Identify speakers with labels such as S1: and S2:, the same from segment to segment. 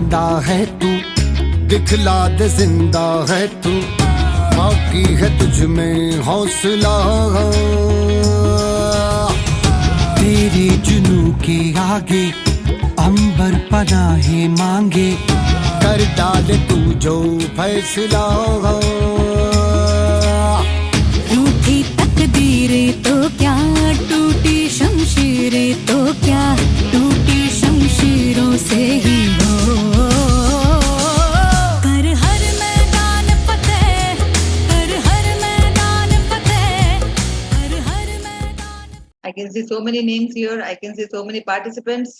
S1: जिंदा है तू, दिखला दे जिंदा है तू, बाकी है तुझ में हौसला। तेरे जुनू के आगे अंबर पनाहे मांगे, कर डाले तू जो फैसला।
S2: रूठी तकदीरें तो क्या, टूटी शमशीरें तो क्या, टूटी शमशीरों से ही हो कर हर मैदान फतेह, कर हर मैदान फतेह, कर हर मैदान।
S3: I can see so many names here. I can see so many participants.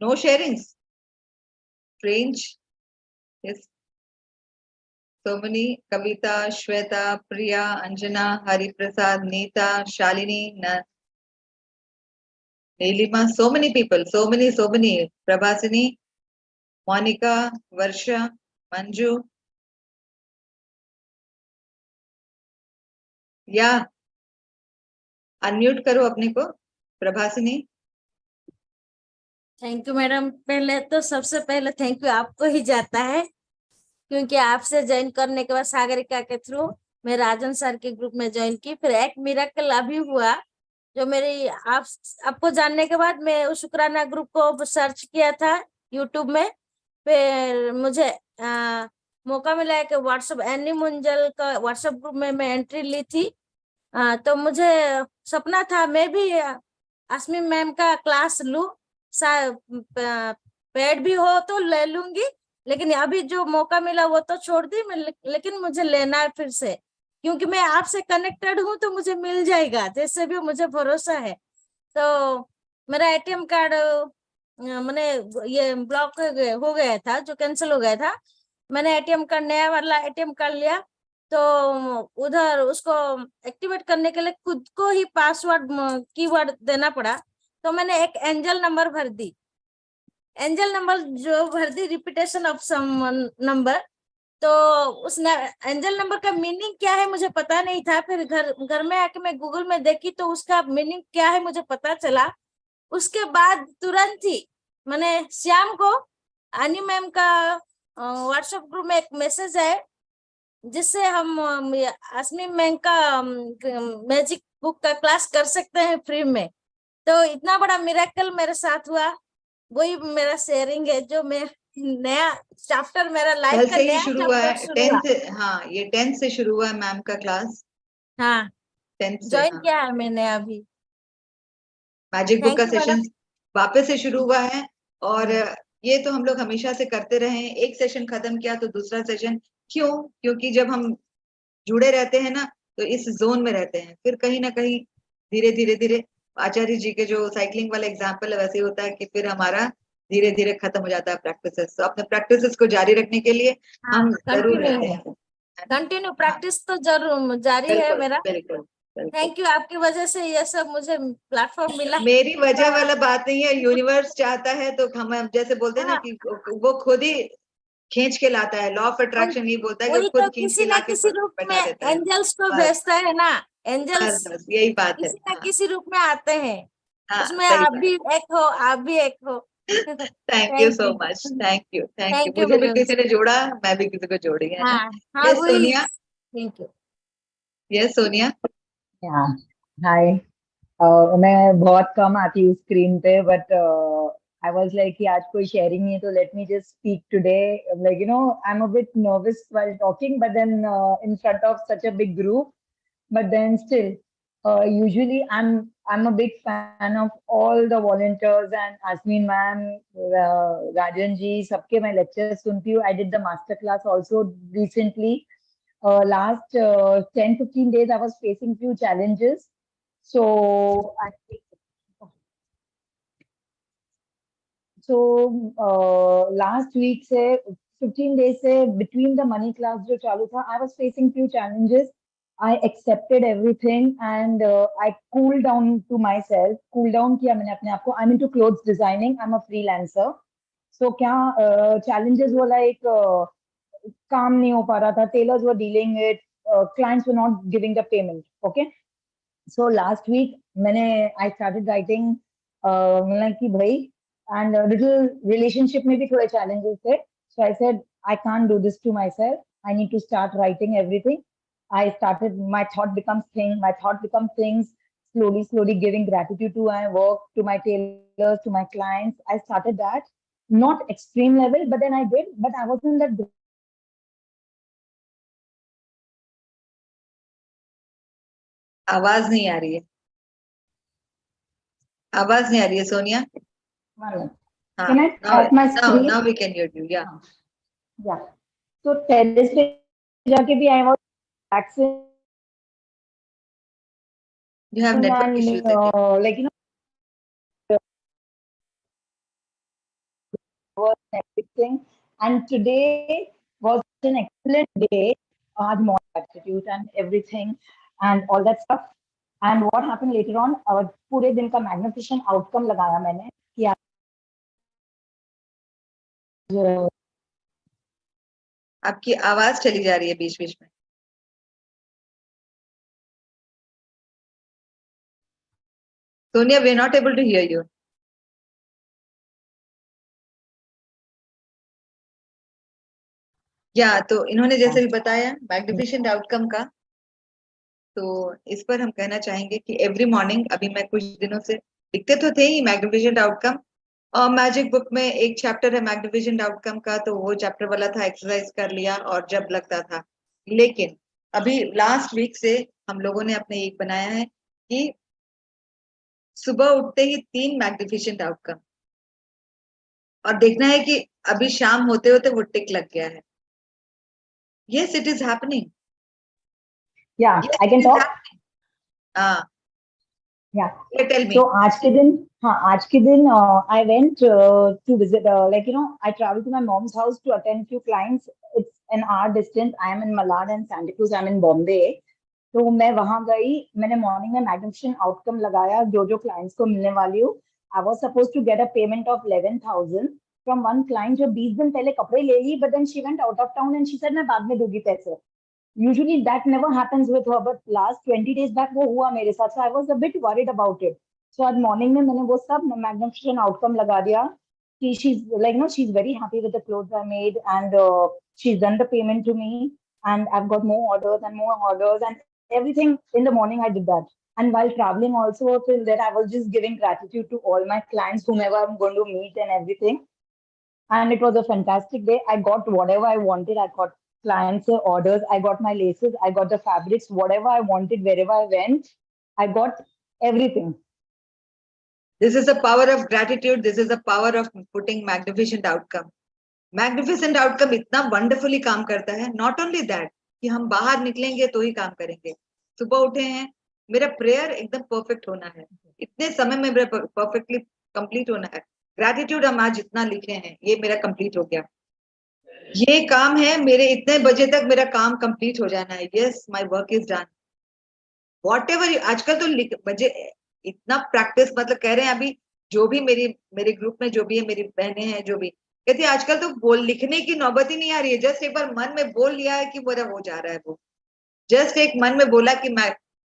S3: No sharings. Strange. Yes. So many. Kavita, Shweta, Priya, Anjana, Hari Prasad, Neeta, Shalini, Neelima. So many people. So many. Prabhasini, Monica, Varsha, Manju. Yeah. Unmute करो अपने को प्रभासिनी।
S4: Thank you madam. पहले तो सबसे पहले thank you आपको ही जाता है, क्योंकि आपसे ज्वाइन करने के बाद सागरिका के थ्रू मैं राजन सर के ग्रुप में ज्वाइन की। फिर एक मिरेकल अभी हुआ जो मेरी आपको जानने के बाद मैं उस शुक्राना ग्रुप को सर्च किया था यूट्यूब में। फिर मुझे मौका मिला कि व्हाट्सएप एनी मुंजल का व्हाट्सएप ग्रुप में मैं एंट्री ली थी। तो मुझे सपना था मैं भी आसमी मैम का क्लास लूं, पेड भी हो तो ले लूंगी, लेकिन अभी जो मौका मिला वो तो छोड़ दी मैं, लेकिन मुझे लेना है फिर से, क्योंकि मैं आपसे कनेक्टेड हूँ तो मुझे मिल जाएगा, जैसे भी मुझे भरोसा है। तो मेरा एटीएम कार्ड मैंने ये ब्लॉक हो गया था, जो कैंसिल हो गया था। मैंने एटीएम कार्ड नया वाला एटीएम कार्ड लिया, तो उधर उसको एक्टिवेट करने के लिए खुद को ही पासवर्ड कीवर्ड देना पड़ा। तो मैंने एक एंजल नंबर भर दी, एंजल नंबर जो भर दी, रिपीटेशन ऑफ सम नंबर। तो उस एंजल नंबर का मीनिंग क्या है मुझे पता नहीं था। फिर घर में आके मैं गूगल में देखी तो उसका मीनिंग क्या है मुझे पता चला। उसके बाद तुरंत ही मैंने श्याम को, आनी मैम का व्हाट्सएप ग्रुप में एक मैसेज है जिससे हम आसमी मैम का मैजिक बुक का क्लास कर सकते हैं फ्री में। तो इतना बड़ा मिरेकल मेरे साथ हुआ, वही मेरा शेयरिंग है, जो मैं नया चैप्टर मेरा लाइफ का नया
S3: शुरू हुआ है 10th। हाँ, ये 10th से शुरू हुआ है मैम का क्लास।
S4: हाँ,
S3: 10th से
S4: ज्वाइन किया है मैंने अभी।
S3: मैजिक बुक का सेशन वापस से शुरू हुआ है, और ये तो हम लोग हमेशा से करते रहे हैं। एक सेशन खत्म किया तो दूसरा सेशन। क्यों? क्योंकि जब हम जुड़े रहते हैं ना तो इस जोन में रहते हैं, फिर कहीं ना कहीं धीरे धीरे आचार्य जी के जो साइकिलिंग वाला एग्जाम्पल है वैसे होता है कि फिर हमारा धीरे धीरे खत्म हो जाता है प्रैक्टिसेस। तो अपने प्रैक्टिसेस को जारी रखने के लिए हम जरूर रहते हैं।
S4: कंटिन्यू प्रैक्टिस तो जरूर जारी है मेरा।
S3: बिल्कुल।
S4: थैंक यू, आपकी वजह से ये सब मुझे प्लेटफॉर्म मिला।
S3: मेरी वजह वाला बात नहीं है, यूनिवर्स चाहता है तो हम जैसे बोलते हैं ना कि वो खुद ही खींच के लाता है। लॉ ऑफ अट्रैक्शन ये बोलता है कि खुद खींच के लाके
S4: किसी रूप में एंजल्स को भेजता है ना, एंजल्स
S3: बस यही बात है।
S4: किसी न किसी रूप में आते हैं।
S3: हाँ,
S4: उसमें आप भी एक हो, आप भी एक हो।
S3: Thank you so much. Thank you मुझे भी किसी ने जोड़ा, मैं भी किसी को जोड़ी है ना। Yes Sonia.
S4: Thank you.
S3: Yes Sonia.
S5: Hi. मैं बहुत कम आती हूँ स्क्रीन पे, बट आई वाज लाइक कि आज कोई शेयरिंग नहीं है तो let me just speak today. Like you know I am a bit nervous while talking, but then in front of such a big group, but then still usually I'm a big fan of all the volunteers and Asmin ma'am, Rajan ji, सबके मैं lectures सुनती हूँ. I did the master class also recently. Last 10-15 days I was facing few challenges, so last week से 15 days से between the money class जो चालू था, I was facing few challenges. I accepted everything and I cooled down to myself. Cool down किया मैंने अपने आप को. I'm into clothes designing. I'm a freelancer. So क्या challenges were like काम नहीं हो पा रहा था. Tailors were dealing it. Clients were not giving the payment. Okay. So last week I started writing. मैंने कि भाई and little relationship में भी थोड़े challenges थे. So I said, I can't do this to myself. I need to start writing everything. I started, my thought becomes things, slowly giving gratitude to my work, to my tailors, to my clients. I started that, not extreme level, but then I did, but I wasn't that.
S3: आवाज नहीं आ रही है, आवाज नहीं आ रही है सोनिया। हाँ,
S5: Can I off my screen?
S3: now we can hear you, yeah.
S5: Yeah. So terrace पे जाके भी I was accessing
S3: You have network
S5: and
S3: issues again.
S5: like was everything. And today was an excellent day. Had more gratitude and everything and all that stuff. And what happened later on? पूरे दिन का magnificent outcome लगाया मैंने कि आज
S3: आपकी आवाज चली जा रही है बीच बीच में। Sonia, we are not able to hear you. या तो इन्होंने जैसे भी बताया मैग्निफिसेंट आउटकम का, तो इस पर हम कहना चाहेंगे कि एवरी मॉर्निंग, अभी मैं कुछ दिनों से लिखते तो थे ही मैग्निफिसेंट आउटकम, और मैजिक बुक में एक चैप्टर है मैग्निफिसेंट आउटकम का, तो वो चैप्टर वाला था, एक्सरसाइज कर लिया और जब लगता था। लेकिन अभी लास्ट वीक से हम लोगों ने अपने एक बनाया है कि सुबह उठते ही 3 मैग्निफिसेंट आउटकम, और देखना है कि अभी शाम होते होते वो टिक लग गया है। Yes, it is happening.
S5: Yeah,
S3: Yes,
S5: I can
S3: it is
S5: talk.
S3: happening. हाँ,
S5: Yeah.
S3: tell me.
S5: So आज के दिन I went to visit like I traveled to my mom's house to attend few clients. It's an hour distance. I am in Malad and Santa Cruz. I'm in Bombay. तो मैं वहां गई, मैंने morning में magnificent outcome लगाया जो clients को मिलने वाली हूँ। I was supposed to get a payment of 11,000 from one client जो 20 दिन पहले कपड़े ले ली, but then she went out of town and she said मैं बाद में दूंगी पैसे। Usually that never happens with her, but last 20 days back वो हुआ मेरे साथ, so I was a bit worried about it. So आज morning में मैंने वो सब magnificent outcome लगा दिया कि she's like she's very happy with the clothes I made and she's done the payment to me and I've got more orders and everything. In the morning I did that, and while traveling also till that I was just giving gratitude to all my clients whomever I'm going to meet and everything, and it was a fantastic day. I got whatever I wanted. I got clients orders, I got my laces, I got the fabrics, whatever I wanted, wherever I went, I got everything.
S3: This is the power of gratitude. This is the power of putting magnificent outcome. Magnificent outcome इतना wonderfully काम करता है. Not only that, कि हम बाहर निकलेंगे तो ही काम करेंगे. सुबह उठे हैं, मेरा प्रेयर एकदम परफेक्ट होना है, इतने समय में मेरा परफेक्टली कंप्लीट होना है. ग्रेटिट्यूड हम आज जितना लिखे हैं ये मेरा कंप्लीट हो गया. ये काम है, मेरे इतने बजे तक मेरा काम कंप्लीट हो जाना है. Yes, my work is done. Whatever आजकल तो बजे इतना प्रैक्टिस, मतलब कह रहे हैं अभी जो भी मेरे ग्रुप में जो भी है, मेरी बहनें हैं जो भी कहती है आजकल तो लिखने की नौबत ही नहीं आ रही है. जस्ट एक बार मन में बोल लिया है कि मेरा हो जा रहा है, वो जस्ट एक मन में बोला कि मैं,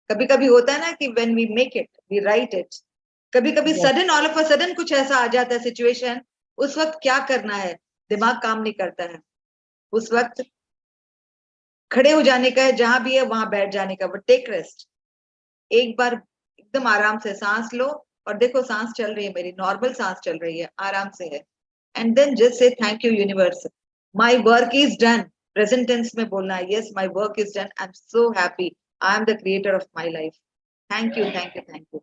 S3: कभी कभी होता है ना कि when we make it we write it, कभी कभी sudden all of a sudden कुछ ऐसा आ जाता है सिचुएशन, उस वक्त क्या करना है दिमाग काम नहीं करता है. उस वक्त खड़े हो जाने का है, जहां भी है वहां बैठ जाने का. बट टेक रेस्ट, एक बार एकदम आराम से सांस लो, और देखो सांस चल रही है, मेरी नॉर्मल सांस चल रही है, आराम से है. And then just say thank you universe, my work is done. Present tense में बोलना है, yes my work is done, I am so happy, I am the creator of my life. Thank you, thank you, thank you,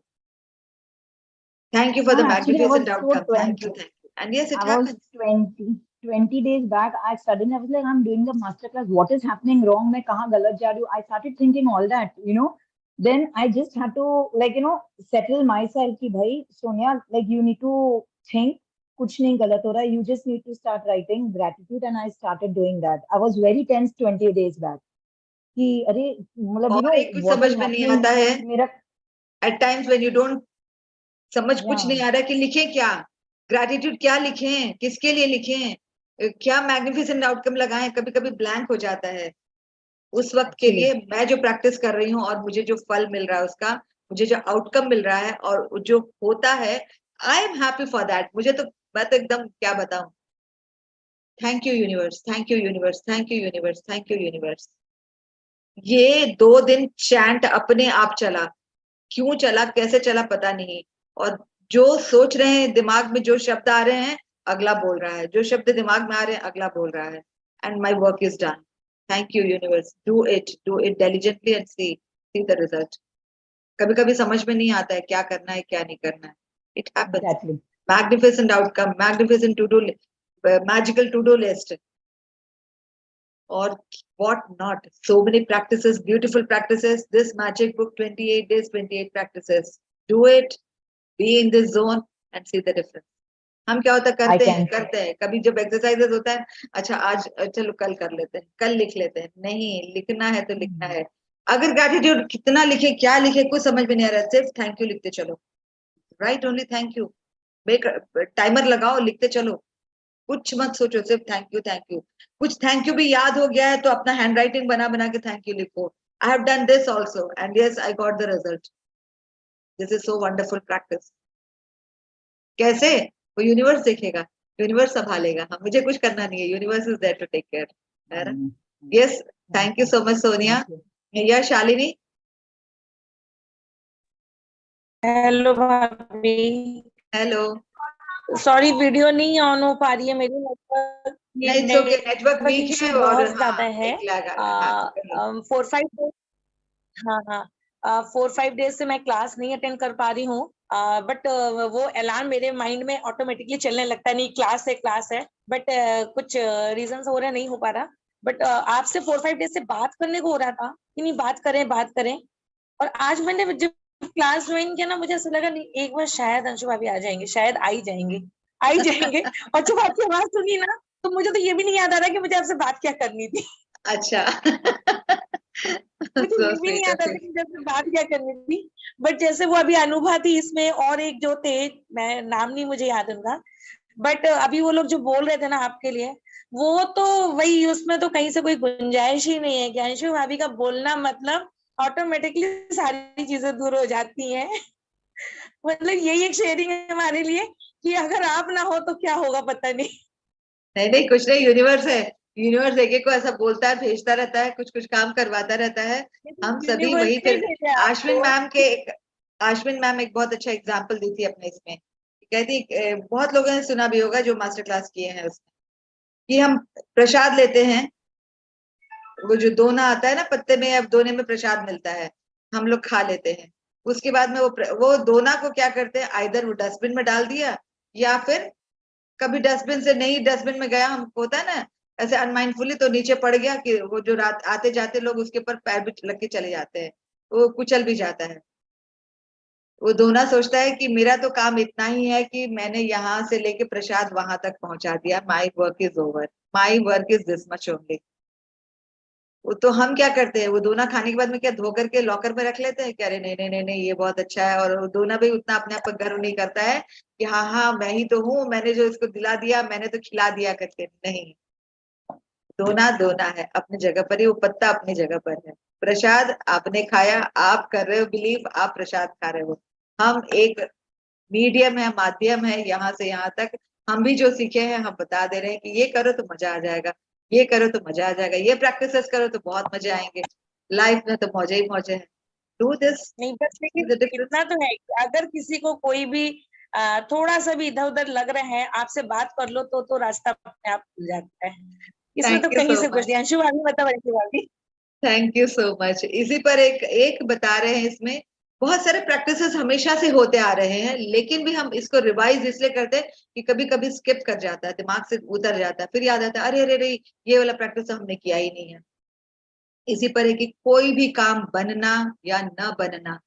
S3: thank you for the magnificent outcome. Thank you, thank you. And yes, it happens.
S5: 20 days back, I suddenly was like, I'm doing the masterclass. What is happening wrong? मैं कहाँ गलत जा रही हूँ? I started thinking all that, Then I just had to settle myself कि भाई Sonia, you need to think कुछ नहीं गलत हो रहा है. You just need to start writing gratitude, and I started doing that. I was very tense 20 days back कि अरे मतलब
S3: कुछ समझ में नहीं आता है.
S5: मेरा
S3: at times when you don't समझ कुछ नहीं आ रहा कि लिखें क्या, ग्रैटिट्यूड क्या लिखें, किसके लिए लिखें, क्या मैग्निफिसेंट आउटकम लगाएं, कभी कभी ब्लैंक हो जाता है. उस वक्त के लिए मैं जो प्रैक्टिस कर रही हूँ और मुझे जो फल मिल रहा है उसका, मुझे जो आउटकम मिल रहा है और जो होता है, I am happy for that. मुझे तो, मैं तो एकदम क्या बताऊं, thank you universe, thank you universe, thank you universe, thank you universe. ये 2 दिन चैंट अपने आप चला, क्यों चला कैसे चला पता नहीं। और जो सोच रहे हैं दिमाग में, जो शब्द आ रहे हैं अगला बोल रहा है, जो शब्द दिमाग में आ रहे हैं अगला बोल रहा है। And my work is done. Thank you universe. Do it diligently and see the result. कभी कभी समझ में नहीं आता है क्या करना है क्या नहीं करना है। It happens.
S5: Exactly.
S3: Magnificent outcome, magnificent magical to-do list, or what not. So many practices, beautiful practices. This magic book, 28 days, 28 practices. Do it, be in this zone and see the difference. हम क्या होता है करते हैं कभी जब exercises होता है, अच्छा आज चलो कल कर लेते हैं, कल लिख लेते हैं। नहीं, लिखना है तो लिखना है। अगर ग्रेटिट्यूड कितना लिखे क्या लिखे कुछ समझ में नहीं आ रहा है, सिर्फ थैंक यू लिखते चलो। Right, only thank you. Timer लगाओ, लिखते चलो, कुछ मत सोचो, सिर्फ थैंक यू थैंक यू। कुछ थैंक यू भी याद हो गया है तो अपना हैंड राइटिंग बना बना के थैंक यू लिखो। I have done this also and yes I got the result. This is so wonderful practice. कैसे? वो यूनिवर्स देखेगा, यूनिवर्स संभालेगा। हम, मुझे कुछ करना नहीं है, universe is there to take care, है ना? Yes, thank you so much Sonia. या शालिनी।
S6: हेलो भाभी।
S3: हेलो।
S6: सॉरी वीडियो नहीं ऑन हो पा रही है मेरी, नेटवर्क
S3: नहीं, ओके, नेटवर्क वीक
S6: इशू
S3: है और
S6: बहुत ज्यादा है।
S3: एक लगा।
S6: 4-5 डेज, हाँ हाँ, 4-5 डेज से मैं क्लास नहीं अटेंड कर पा रही हूँ। बट वो अलार्म मेरे माइंड में ऑटोमेटिकली चलने लगता है, नहीं क्लास है। बट कुछ रीजंस हो रहे, नहीं हो पा रहा। बट आपसे 4-5 डेज से बात करने को हो रहा था कि नहीं बात करें। और आज मैंने जब क्लास ज्वाइन किया ना, मुझे ऐसा लगा नहीं एक बार शायद अंशु भाभी आ जाएंगे, शायद आ ही जाएंगे। और जब आपकी आवाज सुनी ना तो मुझे तो ये भी नहीं याद आ रहा कि मुझे आपसे बात क्या करनी थी।
S3: अच्छा।
S6: मुझे ये भी नहीं याद आ रहा कि मुझे आपसे बात क्या करनी थी। बट जैसे वो अभी अनुभा थी इसमें, और एक जो थे, मैं नाम नहीं मुझे याद उनका, बट अभी वो लोग जो बोल रहे थे ना आपके लिए, वो तो वही, उसमें तो कहीं से कोई गुंजाइश ही नहीं है कि अंशु भाभी का बोलना मतलब ऑटोमेटिकली सारी चीजें दूर हो जाती हैं। मतलब यही एक शेयरिंग है हमारे लिए कि अगर आप ना हो तो क्या होगा पता नहीं।
S3: नहीं, कुछ नहीं, यूनिवर्स है। यूनिवर्स एक को ऐसा बोलता है, भेजता रहता है, कुछ कुछ काम करवाता रहता है। हम सभी वही। फिर आश्विन मैम एक बहुत अच्छा एग्जाम्पल दी थी अपने इसमें। कहती, बहुत लोगों ने सुना भी होगा जो मास्टर क्लास किए हैं उसमें, कि हम प्रसाद लेते हैं, वो जो दोना आता है ना पत्ते में, अब दोने में प्रसाद मिलता है, हम लोग खा लेते हैं। उसके बाद में वो दोना को क्या करते हैं, आइदर वो डस्टबिन में डाल दिया, या फिर कभी डस्टबिन से नहीं, डस्टबिन में गया, हम होता है ना ऐसे अनमाइंडफुली, तो नीचे पड़ गया, कि वो जो रात आते जाते लोग उसके ऊपर पैर भी लग के चले जाते हैं, वो कुचल भी जाता है। वो दोना सोचता है कि मेरा तो काम इतना ही है कि मैंने यहाँ से लेके प्रसाद वहां तक पहुंचा दिया, my work is over, my work is this much only. वो तो हम क्या करते हैं, वो दोना खाने के बाद में क्या धो करके लॉकर में रख लेते हैं कि अरे नहीं नहीं नहीं नहीं ये बहुत अच्छा है। और वो दोना भी उतना अपने आप पर गर्व नहीं करता है कि हाँ हाँ मैं ही तो हूँ, मैंने जो इसको दिला दिया, मैंने तो खिला दिया करके। नहीं, दोना दोना है अपनी जगह पर ही, वो पत्ता अपनी जगह पर है। प्रसाद आपने खाया, आप कर रहे हो बिलीव, आप प्रसाद खा रहे हो। हम एक मीडियम है, माध्यम है, यहाँ से यहाँ तक। हम भी जो सीखे हैं हम बता दे रहे हैं कि ये करो तो मजा आ जाएगा, ये करो तो मजा आ जाएगा, ये प्रैक्टिसेस करो तो बहुत मजे आएंगे, लाइफ में तो मौजे ही मौजे हैं। Do this.
S6: नहीं बस, लेकिन इतना तो है कि अगर किसी को कोई भी थोड़ा सा भी इधर उधर लग रहा है, आपसे बात कर लो तो रास्ता अपने आप खुल जाता है। इसमें तो कहीं से कुछ नहीं। अंशु भाभी मतलब अंशु भाभी,
S3: थैंक यू सो मच। इसी पर एक बता रहे हैं, इसमें बहुत सारे प्रैक्टिसेस हमेशा से होते आ रहे हैं, लेकिन भी हम इसको रिवाइज इसलिए करते हैं कि कभी कभी स्किप कर जाता है, दिमाग से उतर जाता है, फिर याद आता है अरे अरे अरे ये वाला प्रैक्टिस हमने किया ही नहीं है। इसी पर है कि कोई भी काम बनना या न बनना,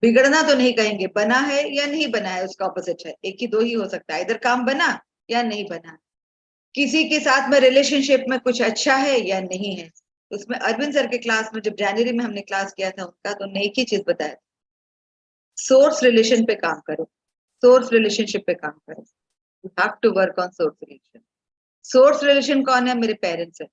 S3: बिगड़ना तो नहीं कहेंगे, बना है या नहीं बना है उसका ऑपोजिट है, एक ही दो ही हो सकता है, इधर काम बना या नहीं बना। किसी के साथ में रिलेशनशिप में कुछ अच्छा है या नहीं है। उसमें अरविंद सर के क्लास में जब जनवरी में हमने क्लास किया था उनका, तो उन्होंने एक ही चीज बताया, सोर्स रिलेशन पे काम करो, सोर्स रिलेशनशिप पे काम करो। You have to work on source relation. Source relation कौन है? मेरे पेरेंट्स है।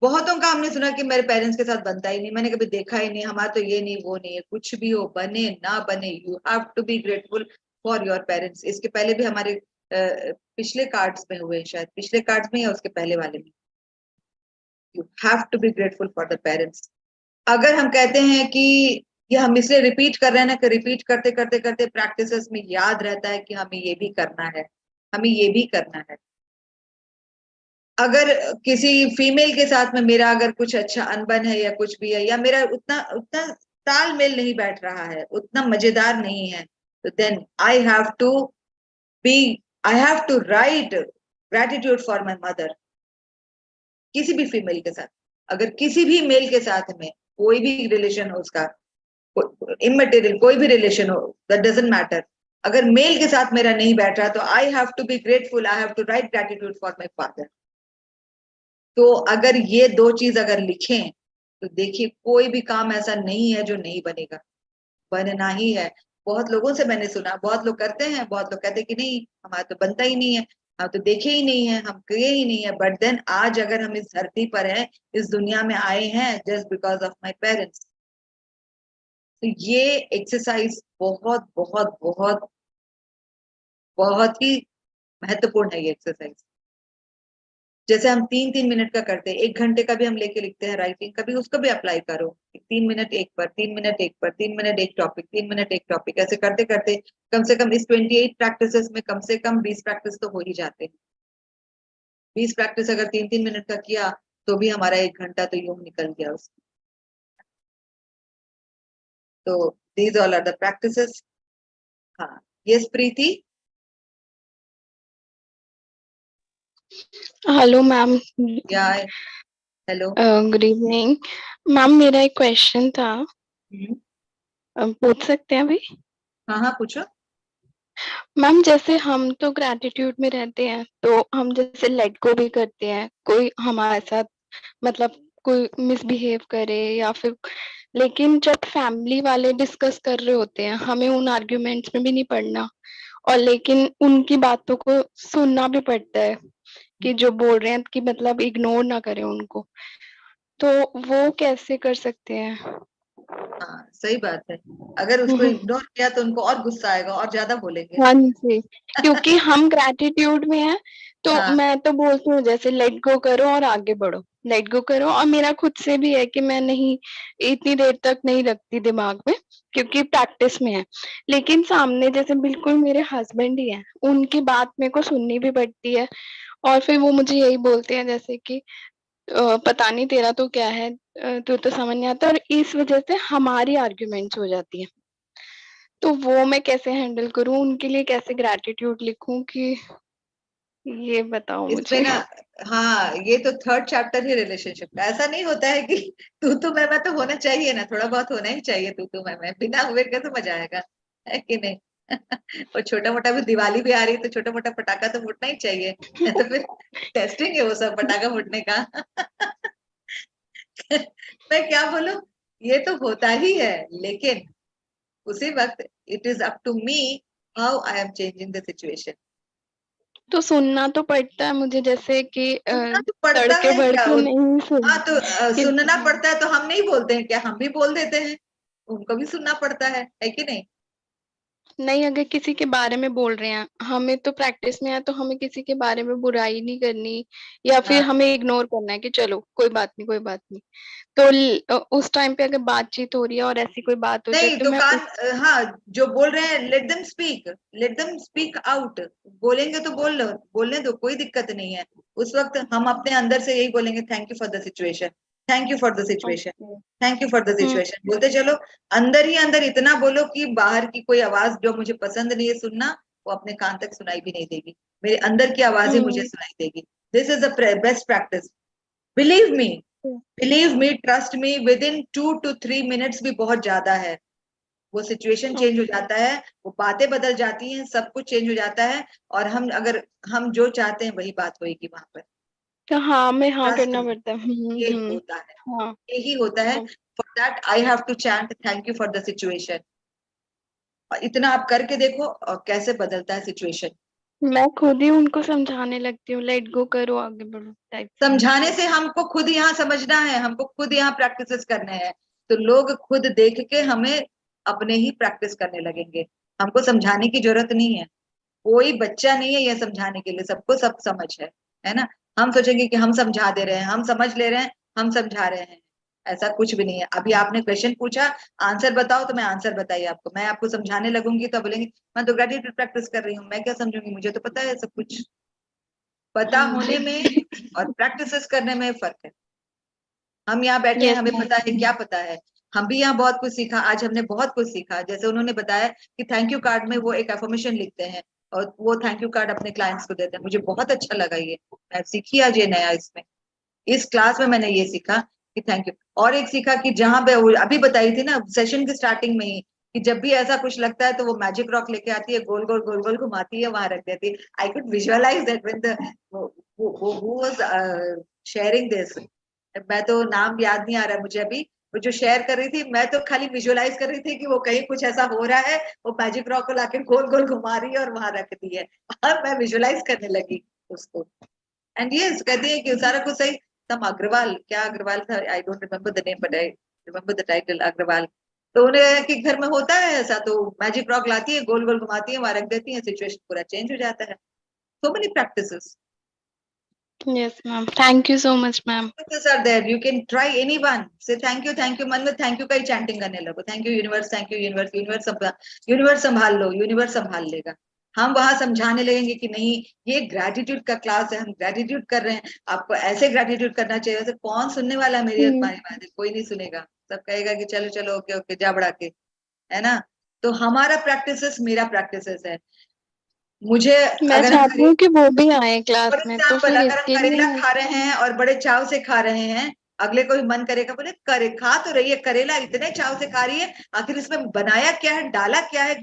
S3: बहुतों का हमने सुना कि मेरे पेरेंट्स के साथ बनता ही नहीं, मैंने कभी देखा ही नहीं, हमारा तो ये नहीं वो नहीं है। कुछ भी हो, बने ना बने, you have to be grateful for your parents. इसके पहले भी हमारे पिछले कार्ड्स में हुए, शायद पिछले कार्ड्स में या उसके पहले वाले में। You have to be grateful for the parents. अगर हम कहते हैं कि ये हम इसलिए रिपीट कर रहे हैं ना, कि रिपीट करते करते करते प्रैक्टिसेस में याद रहता है कि हमें ये भी करना है, हमें ये भी करना है। अगर किसी फीमेल के साथ में मेरा अगर कुछ अच्छा अनबन है या कुछ भी है, या मेरा उतना उतना तालमेल नहीं बैठ रहा है, उतना मजेदार नहीं है, तो then I have to be I have to write gratitude for my mother. किसी भी फीमेल के साथ, अगर किसी भी मेल के साथ में कोई भी रिलेशन हो, उसका इमटेरियल कोई भी रिलेशन हो, दैट डजंट मैटर, अगर मेल के साथ मेरा नहीं बैठ रहा, तो I have to be grateful, I have to write gratitude for my father. तो अगर ये दो चीज अगर लिखें, तो देखिए कोई भी काम ऐसा नहीं है जो नहीं बनेगा, बनना ही है। बहुत लोगों से मैंने सुना, बहुत लोग करते हैं, बहुत लोग कहते हैं कि नहीं हमारा तो बनता ही नहीं है, हम तो देखे ही नहीं है, हम किए ही नहीं है। बट देन आज अगर हम इस धरती पर हैं, इस दुनिया में आए हैं, just because of my parents. तो ये एक्सरसाइज बहुत बहुत बहुत बहुत ही महत्वपूर्ण है। ये एक्सरसाइज जैसे हम 3-3 मिनट का करते हैं, 1 घंटे का भी हम लेके लिखते हैं राइटिंग, कभी उसको भी अप्लाई करो। 3 मिनट एक पर, 3 मिनट एक पर, 3 मिनट एक टॉपिक, 3 मिनट एक टॉपिक, ऐसे करते करते कम से कम इस 28 प्रैक्टिसेस में कम से कम 20 प्रैक्टिस तो हो ही जाते हैं। 20 प्रैक्टिस अगर 3-3 मिनट का किया, तो भी हमारा 1 घंटा तो यूं निकल गया उसमें। तो these all are the practices. हाँ, yes Preeti.
S7: Hello ma'am.
S3: Yeah hello.
S7: Good evening ma'am, मेरा एक क्वेश्चन था, पूछ सकते हैं अभी?
S3: हाँ हाँ, पूछो।
S7: मैम जैसे हम तो ग्रैटिट्यूड में रहते हैं, तो हम जैसे लेट गो भी करते हैं, कोई हमारे साथ मतलब कोई मिसबिहेव करे या फिर, लेकिन जब फैमिली वाले डिस्कस कर रहे होते हैं, हमें उन आर्ग्यूमेंट्स में भी नहीं पड़ना, और लेकिन उनकी बातों को सुनना भी पड़ता है कि जो बोल रहे हैं, कि मतलब इग्नोर ना करें उनको। तो वो कैसे कर सकते हैं?
S3: हाँ, सही बात है। अगर उसको इग्नोर किया तो उनको और गुस्सा आएगा और ज्यादा बोलेंगे।
S7: हाँ जी, क्योंकि हम ग्रैटिट्यूड में हैं, तो
S3: हाँ।
S7: मैं तो बोलती हूँ जैसे लेट गो करो और आगे बढ़ो, लेट गो करो। और मेरा खुद से भी है कि मैं नहीं इतनी देर तक नहीं रखती दिमाग में, क्योंकि प्रैक्टिस में है। लेकिन सामने जैसे बिल्कुल मेरे हस्बैंड ही हैं, उनकी बात मेरे को सुननी भी पड़ती है, और फिर वो मुझे यही बोलते हैं जैसे कि पता नहीं तेरा तो क्या है, तू तो समझ नहीं आता, और इस वजह से हमारी आर्ग्यूमेंट्स हो जाती है। तो वो मैं कैसे हैंडल करूँ, उनके लिए कैसे ग्रैटिट्यूड लिखूं, कि ये बताओ
S3: इसमें
S7: मुझे।
S3: ना, हाँ, ये तो थर्ड चैप्टर ही रिलेशनशिप का। ऐसा नहीं होता है कि तू मैं तो होना चाहिए ना, थोड़ा बहुत होना ही चाहिए तू मैं, बिना हुए कैसे मजा आएगा, है कि नहीं? और छोटा मोटा भी, दिवाली भी आ रही है तो छोटा मोटा पटाखा तो फूटना ही चाहिए। तो फिर टेस्टिंग है वो सब पटाखा फूटने का। मैं क्या बोलूं, ये तो होता ही है, लेकिन उसी वक्त it is up to me how I am changing the situation.
S7: तो सुनना तो पड़ता है मुझे, जैसे कि
S3: सुनना तो पड़ता
S7: तड़के
S3: है क्या?
S7: भड़के नहीं
S3: हाँ,
S7: सुन
S3: तो
S7: कि
S3: सुनना पड़ता है तो हम नहीं बोलते हैं क्या? हम भी बोल देते हैं, उनको भी सुनना पड़ता है कि नहीं?
S7: नहीं, अगर किसी के बारे में बोल रहे हैं, हमें तो प्रैक्टिस में है, तो हमें किसी के बारे में बुराई नहीं करनी, या फिर
S3: हाँ,
S7: हमें इग्नोर करना है कि चलो कोई बात नहीं, कोई बात नहीं। तो उस टाइम पे अगर बातचीत हो रही है और ऐसी कोई बात हो जाए,
S3: नहीं
S7: तो
S3: तो
S7: मैं
S3: कान, हाँ, जो बोल रहे हैं लेट देम स्पीक आउट। बोलेंगे तो बोलने दो, कोई दिक्कत नहीं है। उस वक्त हम अपने अंदर से यही बोलेंगे, thank you for the situation, thank you for the situation, thank you for the situation बोलते चलो। अंदर ही अंदर इतना बोलो कि बाहर की कोई आवाज जो मुझे पसंद नहीं है सुनना, वो अपने कान तक सुनाई भी नहीं देगी, मेरे अंदर की आवाज ही मुझे सुनाई देगी। This is the best practice. Believe me, believe me, trust me, with in 2 to 3 minutes भी बहुत ज्यादा है। वो सिचुएशन चेंज हो जाता है, वो बातें बदल जाती हैं, सब कुछ चेंज हो जाता है। और हम जो चाहते हैं वही बात होगी वहां पर।
S7: तो हाँ, मैं हाँ
S3: ट्रस्ट
S7: करना
S3: मी,
S7: पड़ता है।
S3: ये होता है,
S7: हाँ।
S3: यही होता है। For that I have to chant thank you for the situation. और इतना आप करके देखो और कैसे बदलता है सिचुएशन।
S7: मैं खुद ही उनको समझाने लगती हूँ, लेट गो करो, आगे बढ़ो टाइप से।
S3: समझाने से हमको खुद यहाँ समझना है, हमको खुद यहाँ प्रैक्टिस करने हैं। तो लोग खुद देख के हमें अपने ही प्रैक्टिस करने लगेंगे, हमको समझाने की जरूरत नहीं है। कोई बच्चा नहीं है ये समझाने के लिए, सबको सब समझ है ना। हम सोचेंगे कि हम समझा दे रहे हैं, हम समझ ले रहे हैं, हम समझा रहे हैं, ऐसा कुछ भी नहीं है। अभी आपने क्वेश्चन पूछा, आंसर बताओ, तो मैं आंसर बताइए आपको, मैं आपको समझाने लगूंगी तो बोलेंगे मैं तो ग्रेटिट्यूड प्रैक्टिस कर रही हूँ, मैं क्या समझूंगी, मुझे तो पता है सब कुछ। पता होने में और प्रैक्टिस करने में फर्क है। हम यहाँ बैठे हैं,
S7: Yes,
S3: हमें
S7: ma'am.
S3: पता है क्या पता है, हम भी यहाँ बहुत कुछ सीखा, आज हमने बहुत कुछ सीखा। जैसे उन्होंने बताया कि थैंक यू कार्ड में वो एक एफर्मेशन लिखते हैं और वो थैंक यू कार्ड अपने क्लाइंट्स को देते हैं, मुझे बहुत अच्छा लगा ये, मैं सीखी आज ये नया इसमें, इस क्लास में मैंने ये सीखा कि थैंक यू। और एक सीखा कि जहां पे अभी बताई थी ना सेशन की स्टार्टिंग में ही, कि जब भी ऐसा कुछ लगता है तो वो मैजिक रॉक लेके आती है, गोल गोल गोल गोल घुमाती है, वहां रख देती है। I could visualize that when the who was sharing this, मैं तो नाम याद नहीं आ रहा मुझे अभी, वो जो शेयर कर रही थी, मैं तो खाली विजुअलाइज कर रही थी कि वो कहीं कुछ ऐसा हो रहा है, वो मैजिक रॉक को लाके गोल गोल घुमा रही है और वहां रख दी है, और मैं विजुअलाइज करने लगी उसको। एंड ये कहती है कि सारा कुछ सही। सम अग्रवाल, क्या अग्रवाल था, I don't remember the name but I remember the title, Agarwal. तो उन्हें कि घर में होता है ऐसा, तो मैजिक रॉक लाती है, गोल गोल घुमाती है, वहां रख देती है, सिचुएशन पूरा चेंज हो जाता है। So many practices
S7: Yes, ma'am. Thank you so much, ma'am.
S3: are there, you can try any one, say thank you मन में थैंक यू का ही चैंटिंग करने लगो, thank you universe, thank you universe, universe संभाल लो, universe संभाल लेगा। हम वहां समझाने लगेंगे कि नहीं ये ग्रेटिट्यूड का क्लास है, हम ग्रेटिट्यूड कर रहे हैं, आपको ऐसे ग्रेटिट्यूड करना चाहिए। वैसे कौन सुनने वाला है मेरी हमारी बातें, कोई नहीं सुनेगा, सब कहेगा कि चलो चलो ओके ओके जा बढ़ा के, है ना। तो हमारा प्रैक्टिसेस मेरा प्रैक्टिसेस है। मुझे
S7: मैं
S3: अगर हम
S7: चाहती हूँ कि वो भी आए क्लास
S3: फॉर
S7: में, तो
S3: एग्जाम्पल
S7: फिर
S3: अगर हम
S7: इसके
S3: करेला
S7: लिए
S3: खा रहे हैं और बड़े चाव से खा रहे हैं, अगले को भी मन करेगा, बोले करे खा तो रही है करेला, इतने चाव से खा रही है, आखिर इसमें बनाया क्या है, डाला क्या है,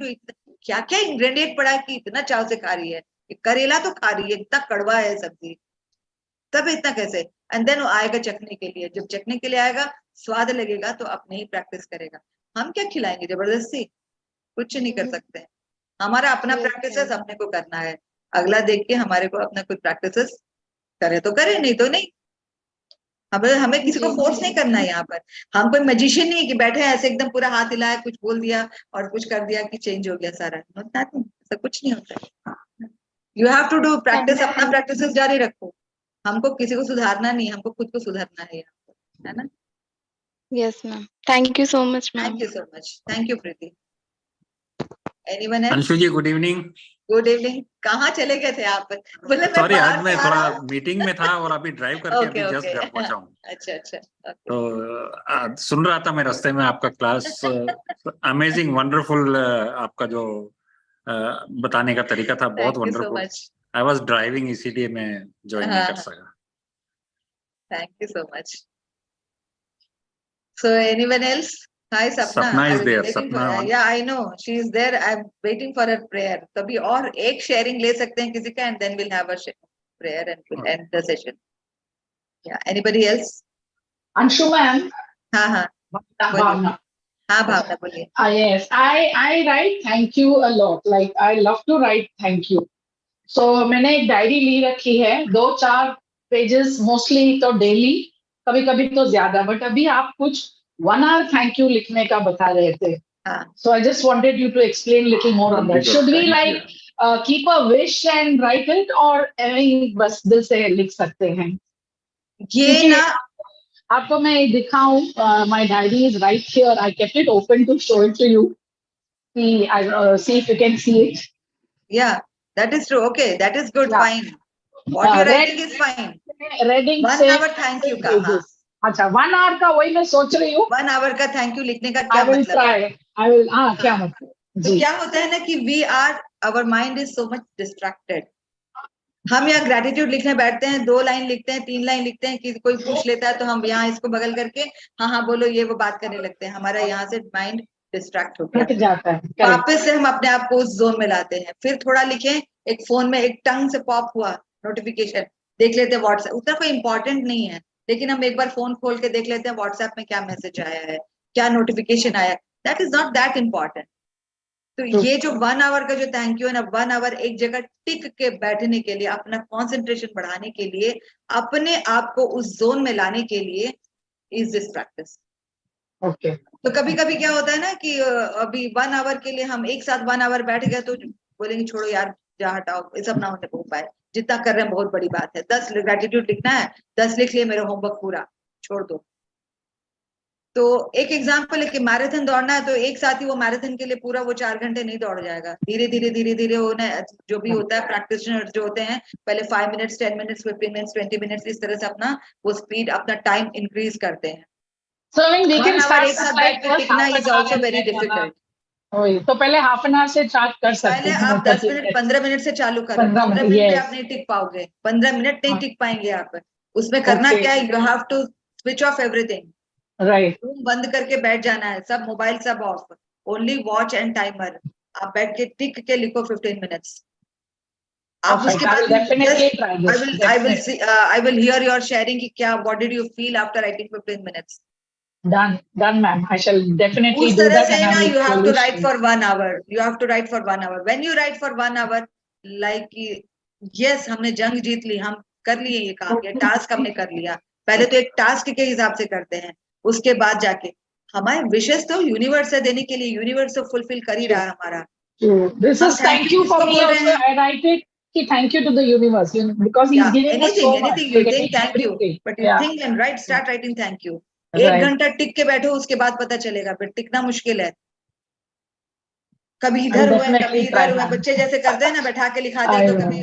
S3: क्या क्या इंग्रेडिएंट पड़ा है कि इतना चाव से खा रही है, करेला तो खा रही है, इतना कड़वा है सब्जी, तब इतना कैसे। एंड देन वो आएगा चखने के लिए, जब चखने के लिए आएगा, स्वाद लगेगा तो अपने ही प्रैक्टिस करेगा। हम क्या खिलाएंगे जबरदस्ती, कुछ नहीं कर सकते हैं। हमारा अपना प्रैक्टिस अपने को करना है, अगला देख के हमारे को अपना कुछ प्रैक्टिस करे तो करे, नहीं तो नहीं। हमें किसी को फोर्स नहीं करना है यहाँ पर। हम कोई मैजिशियन नहीं है कि बैठे ऐसे एकदम पूरा हाथ हिलाया, कुछ बोल दिया और कुछ कर दिया कि चेंज हो गया सारा, ऐसा कुछ नहीं होता। You have to do practice, अपना प्रैक्टिस जारी रखो। हमको किसी को सुधारना नहीं, हमको खुद को सुधारना है यहाँ पर, है ना।
S7: Yes ma'am, thank you so much ma'am.
S3: Thank you so much, thank you Preeti. Anyone else?
S8: Anshu ji good evening.
S3: Good evening. कहाँ चले गए थे आप? बोले मैं
S8: सॉरी, आज
S3: बाहर
S8: मैं
S3: से आ
S8: थोड़ा
S3: रहा हूँ।
S8: मीटिंग में था और अभी ड्राइव करके
S3: ओके
S8: अभी जस्ट
S3: ओके
S8: घर पहुंचा हूँ।
S3: अच्छा अच्छा
S8: तो सुन रहा था मैं रास्ते में आपका क्लास, अमेजिंग वंडरफुल, आपका जो बताने का तरीका था बहुत
S3: thank you so
S8: wonderful.
S3: Much.
S8: I was driving, इसीलिए मैं ज्वाइन नहीं कर सका।
S3: Thank you so much. So anyone else? Hi Sapna,
S8: Sapna
S3: I
S8: is
S3: was
S8: there,
S3: waiting
S8: Sapna
S3: for,
S8: on.
S3: Yeah I know she is there, I am waiting for her prayer. तभी और एक sharing ले सकते हैं किसी का, and then will have a prayer and we'll end the session. Yeah, anybody else?
S9: Anshu ma'am.
S3: हाँ हाँ
S9: Bhavna.
S3: हाँ भावना बोलिए।
S9: Yes, I write thank you a lot. Like I love to write thank you. So मैंने एक diary ली रखी है, 2-4 pages mostly तो daily, कभी कभी तो ज्यादा, बट अभी आप कुछ 1 hour थैंक यू लिखने का बता रहे थे। So I just wanted you to explain little more on that. Should we like keep a wish and write it, or बस दिल से लिख सकते हैं?
S3: ये ना
S9: आपको मैं दिखाऊं, my diary is right here. I kept it open to show it to you. See if you can see it.
S3: Yeah, that is true. Okay, that is good.
S9: Yeah.
S3: Fine. What you're writing is fine.
S9: Reading
S3: 1 hour thank you का, हाँ।
S9: अच्छा 1 hour का वही मैं सोच रही हूँ।
S3: 1 hour का थैंक यू लिखने का क्या
S9: I will
S3: मतलब?
S9: try. I will. क्या मतलब?
S3: तो क्या होता है ना कि we are, our mind is so much distracted. हम यहाँ ग्रेटिट्यूड लिखने बैठते हैं, 2 लाइन लिखते हैं, 3 लाइन लिखते हैं, किसी कोई पूछ लेता है तो हम यहाँ इसको बगल करके हाँ हाँ बोलो ये वो बात करने लगते हैं, हमारा यहाँ से माइंड डिस्ट्रैक्ट हो गया
S9: जाता है।
S3: वापस से हम अपने आप को उस जोन में लाते हैं। फिर थोड़ा लिखें, एक फोन में एक टंग से पॉप हुआ नोटिफिकेशन, देख लेते हैं व्हाट्सएप, उतना कोई इंपॉर्टेंट नहीं है, लेकिन हम एक बार फोन खोल के देख लेते हैं व्हाट्सएप में क्या मैसेज आया है, क्या नोटिफिकेशन आया, that is not that important. तो ये जो 1 hour का जो थैंक यू है ना, 1 hour एक जगह टिक के बैठने के लिए, अपना कंसंट्रेशन बढ़ाने के लिए, अपने आप को उस जोन में लाने के लिए इज दिस प्रैक्टिस।
S9: ओके।
S3: तो कभी कभी क्या होता है ना कि अभी 1 hour के लिए हम एक साथ 1 hour बैठ गए तो बोलेंगे छोड़ो यार जहाँ हटाओ, ये सब ना हो पाए। जितना कर रहे हैं बहुत बड़ी बात है। 10 ग्रेटिट्यूड लिखना है, 10 लिख लिए, मेरा होमवर्क पूरा, छोड़ दो। तो एक एग्जाम्पल है कि मैराथन दौड़ना है तो एक साथ ही वो मैराथन के लिए पूरा वो 4 घंटे नहीं दौड़ जाएगा। धीरे धीरे धीरे धीरे उन्हें जो भी होता है, प्रैक्टिशनर जो होते हैं, पहले 5 मिनट्स, 10 मिनट्स, 15 मिनट्स, 20 मिनट्स, इस तरह से अपना वो स्पीड, अपना टाइम इंक्रीज करते हैं।
S9: So I mean, we can
S3: 1 hour
S9: start
S3: एक साथ
S9: just
S3: बैठ
S9: like
S3: के
S9: first
S3: टिकना
S9: half
S3: is
S9: an hour
S3: also
S9: and
S3: very
S9: then
S3: difficult.
S9: वही तो पहले हाफ एन आवर से स्टार्ट कर सकते
S3: पहले
S9: हैं।
S3: आप 10 मिनट, 15 मिनट से चालू करें।
S9: 15
S3: 15
S9: मिनट,
S3: मिनट पे
S9: yes.
S3: आप नहीं टिक पाओगे, 15 मिनट नहीं
S9: हाँ.
S3: टिक पाएंगे आप। उसमें करना
S9: Okay.
S3: क्या है, you have to switch off everything.
S9: Right.
S3: Room बंद करके बैठ जाना है, सब मोबाइल सब off, only watch and timer. आप बैठ के टिक के लिखो 15 मिनट्स। आप
S9: Perfect.
S3: उसके
S9: I will
S3: बाद
S9: definitely try this.
S3: I will hear your sharing कि क्या, what did you feel after writing 15 minutes?
S9: Done, ma'am. I shall definitely
S3: उस
S9: do
S3: तरह
S9: that
S3: से
S9: and I
S3: ना,
S9: will
S3: you have to
S9: surely
S3: write
S9: share.
S3: for 1 hour. You have to write for 1 hour. When you write for 1 hour, like yes, हमने जंग जीत ली, हम कर लिए ये काम, ये टास्क हमने कर लिया। पहले तो एक टास्क के हिसाब से करते हैं, उसके बाद जाके हमारे विशेष तो यूनिवर्स है देने के लिए, यूनिवर्स तो फुलफिल कर ही रहा है हमारा।
S9: True. This
S3: हम
S9: is thank you for
S3: किसको
S9: me
S3: बोल रहे
S9: also.
S3: हैं?
S9: I write it. Thank you to the universe because he's
S3: Yeah,
S9: giving us so much.
S3: anything
S9: We're
S3: you think
S9: getting
S3: thank you,
S9: everything.
S3: but you
S9: Yeah.
S3: think and write, start writing thank you.
S9: Right.
S3: 1 घंटा टिक के बैठो, उसके बाद पता चलेगा, फिर टिकना मुश्किल है। कभी
S9: I
S3: इधर
S9: will
S3: हुए, कभी
S9: definitely
S3: इधर
S9: try,
S3: हुए,
S9: ma'am.
S3: बच्चे जैसे करते हैं ना, बैठा के लिखा दे
S9: I
S3: तो
S9: will.
S3: कभी